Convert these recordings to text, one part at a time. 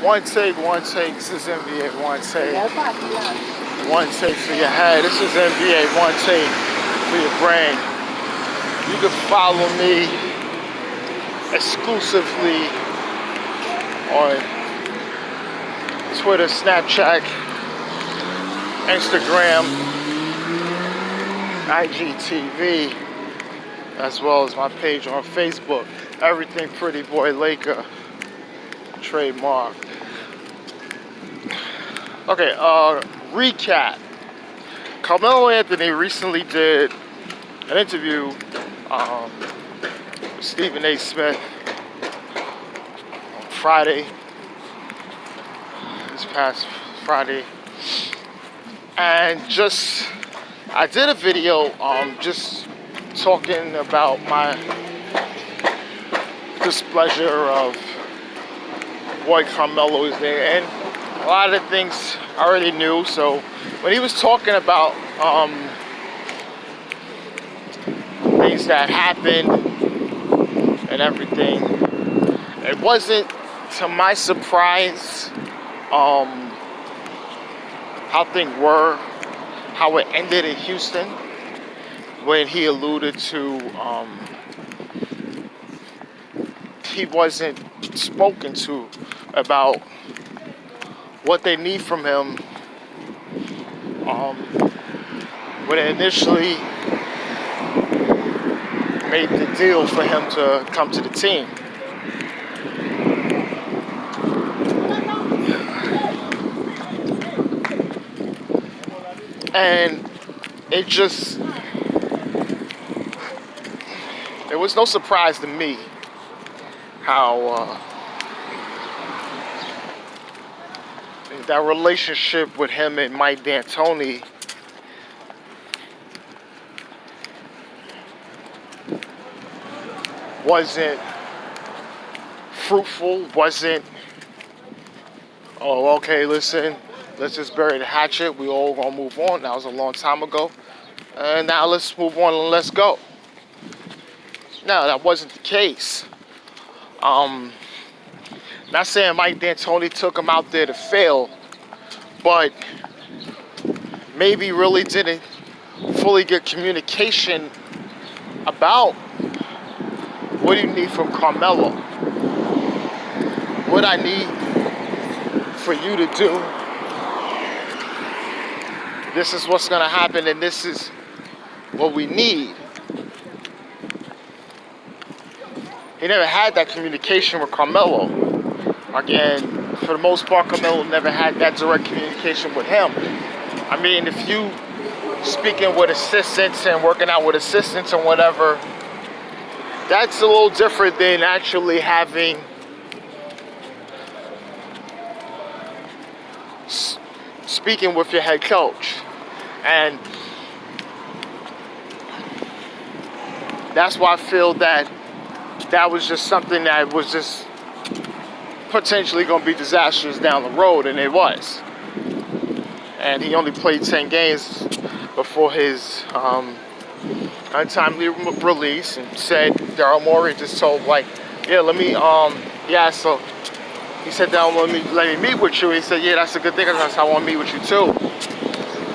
One take, this is NBA one take. One take for your head, this is NBA one take for your brain. You can follow me exclusively on Twitter, Snapchat, Instagram, IGTV, as well as my page on Facebook. Everything Pretty Boy Laker, trademark. Okay, recap. Carmelo Anthony recently did an interview with Stephen A. Smith on Friday, this past Friday, and I did a video just talking about my displeasure of what Carmelo is there, and a lot of the things I already knew. So when he was talking about things that happened and everything, it wasn't, to my surprise, how things were, how it ended in Houston, when he alluded to he wasn't spoken to about what they need from him when they initially made the deal for him to come to the team. And it was no surprise to me how that relationship with him and Mike D'Antoni wasn't fruitful, wasn't, oh, okay, listen, let's just bury the hatchet, we all gonna move on. That was a long time ago. And now let's move on and let's go. No, that wasn't the case. Not saying Mike D'Antoni took him out there to fail, but maybe really didn't fully get communication about what do you need from Carmelo? What I need for you to do. This is what's gonna happen, and this is what we need. He never had that communication with Carmelo. Again, for the most part, Carmelo never had that direct communication with him. I mean, if you speaking with assistants and working out with assistants and whatever, that's a little different than actually having speaking with your head coach. And that's why I feel that was just something that was just potentially going to be disastrous down the road, and it was. And he only played 10 games before his untimely release, and said Daryl Morey just told, like, yeah, let me, so he said, let me meet with you. He said, yeah, that's a good thing, because I want to meet with you too.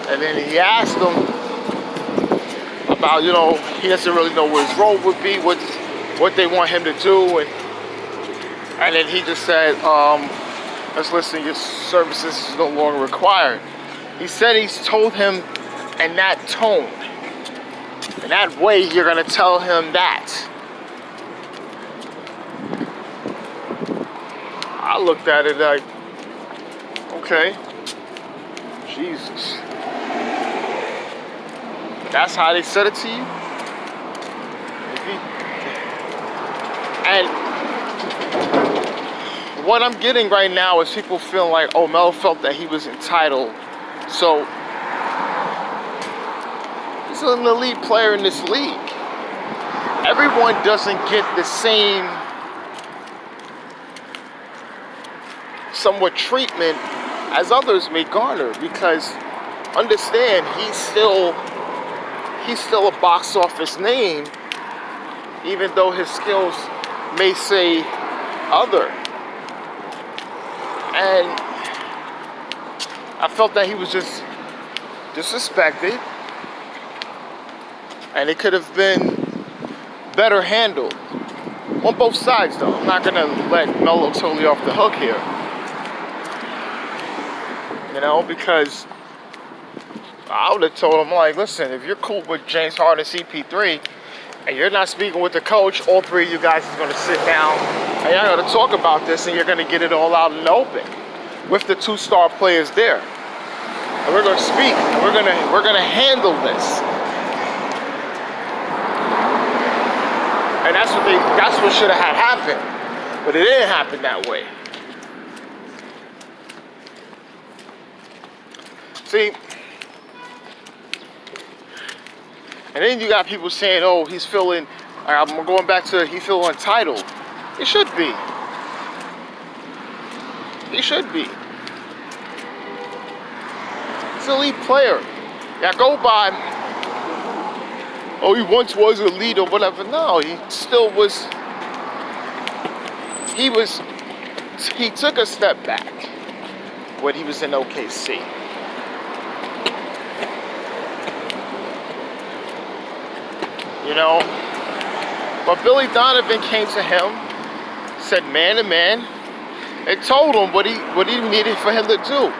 And then he asked him about, he doesn't really know what his role would be, what they want him to do, and then he just said, let's listen, your services is no longer required. He said he's told him in that tone, in that way, you're gonna tell him that. I looked at it like, okay, Jesus. That's how they said it to you? And what I'm getting right now is people feeling like, oh, Mel felt that he was entitled. So, he's an elite player in this league. Everyone doesn't get the same somewhat treatment as others may garner, because understand, he's still a box office name, even though his skills may say other. And I felt that he was just disrespected, and it could have been better handled on both sides, though. I'm not gonna let Melo totally off the hook here, you know, because I would have told him, like, listen, if you're cool with James Harden and CP3 and you're not speaking with the coach, all three of you guys is gonna sit down and y'all gonna talk about this, and you're gonna get it all out in the open with the two-star players there. And we're gonna speak, and we're gonna handle this. And that's what should have had happened. But it didn't happen that way. See, and then you got people saying, oh, he's feeling, I'm going back to, he feel entitled. He should be. He should be. He's an elite player. Yeah, go by, oh, he once was a leader or whatever. No, he still was, he took a step back when he was in OKC. You know, but Billy Donovan came to him, said man to man, and told him what he needed for him to do.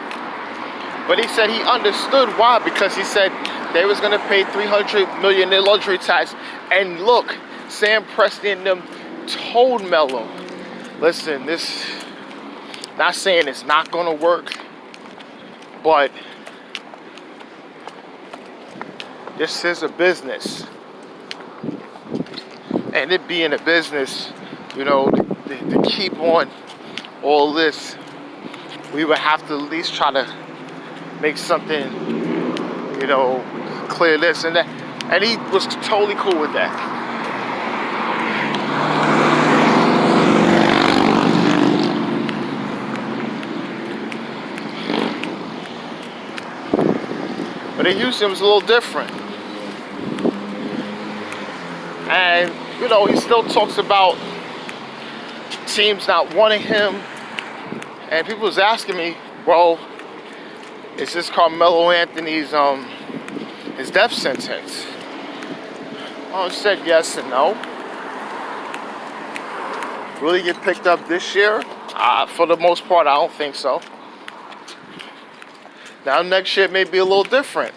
But he said he understood why, because he said they was gonna pay $300 million in luxury tax. And look, Sam Presti and them told Melo, listen, this, not saying it's not gonna work, but this is a business. And it being a business, you know, to keep on all this, we would have to at least try to make something, you know, clear this and that. And he was totally cool with that. But in Houston, it was a little different. And, you know, he still talks about teams not wanting him. And people was asking me, well, is this Carmelo Anthony's his death sentence? I said yes and no. Will he get picked up this year? For the most part, I don't think so. Now next year may be a little different.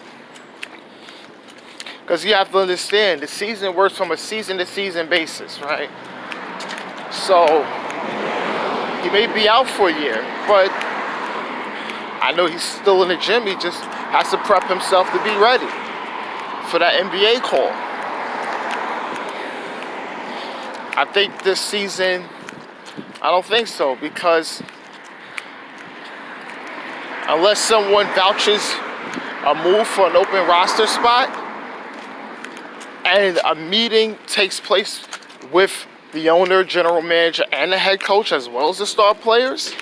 Because you have to understand, the season works from a season-to-season basis, right? So, he may be out for a year, but I know he's still in the gym. He just has to prep himself to be ready for that NBA call. I think this season, I don't think so, because unless someone vouches a move for an open roster spot, and a meeting takes place with the owner, general manager, and the head coach, as well as the star players.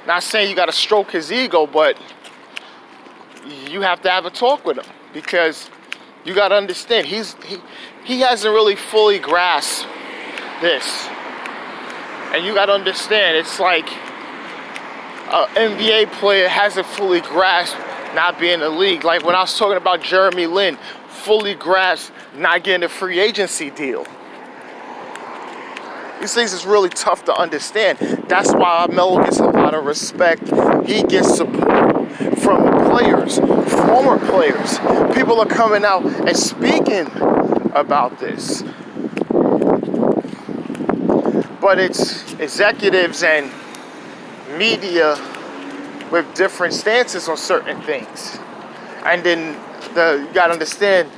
Not saying you got to stroke his ego, but you have to have a talk with him, because you got to understand he hasn't really fully grasped this, and you got to understand it's like an NBA player hasn't fully grasped not being in the league. Like when I was talking about Jeremy Lin, fully grasped not getting a free agency deal. These things is really tough to understand. That's why Melo gets a lot of respect. He gets support from the players, former players. People are coming out and speaking about this. But it's executives and media with different stances on certain things. And then you gotta understand,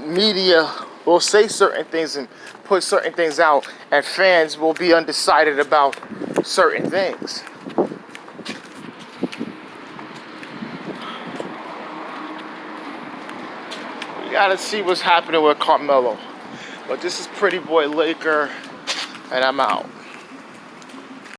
media will say certain things and put certain things out, and fans will be undecided about certain things. We gotta see what's happening with Carmelo. But this is Pretty Boy Laker, and I'm out.